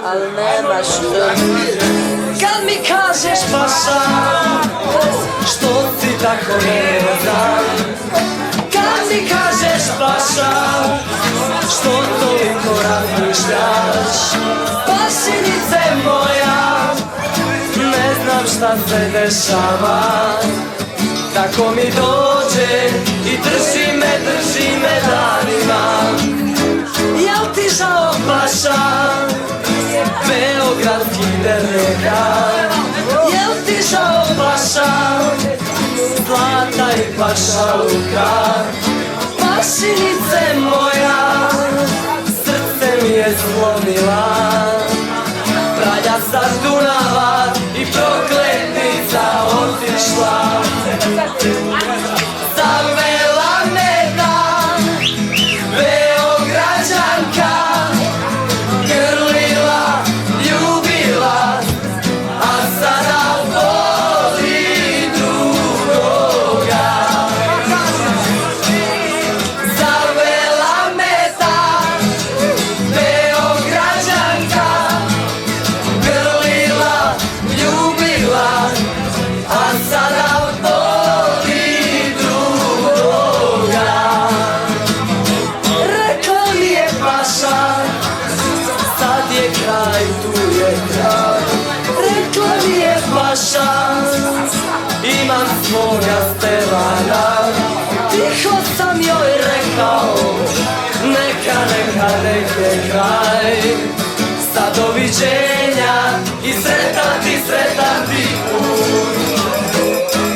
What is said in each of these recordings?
al nemaš što. Kad mi kažeš paša, što si tako nervozan? Kad mi kažeš paša, što toliko razmišljaš? Pašinice moja, ne znam šta se dešava. Tako mi dođe i drži me danima. Jel ti žao paša beogradskih derneka? Jel ti žao paša zlata i pašaluka? Pašinice moja, srce mi je slomila. Pralja sa Dunava i prokletnica otišla. Zavela me ta Beograđanka, grlila, ljubila, a sada voli drugoga. Zavela me ta Beograđanka, grlila, ljubila, a sada voli drugoga. Rekla mi je paša, sad je kraj, tu je kraj. Rekla mi je paša, imam svoga Stevana. Tiho sam joj rekao, neka je kraj. Sad doviđenja i sretan ti put.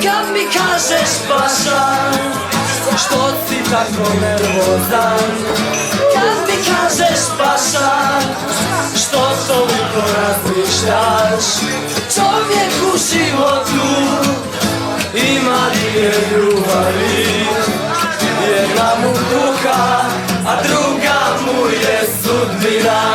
Kad mi kažeš paša, što si tako nervozan? Kad mi kažeš paša, što toliko razmišljaš? Čovjek u životu ima dvije ljubavi. Jedna mu kuha, a druga mu je sudbina.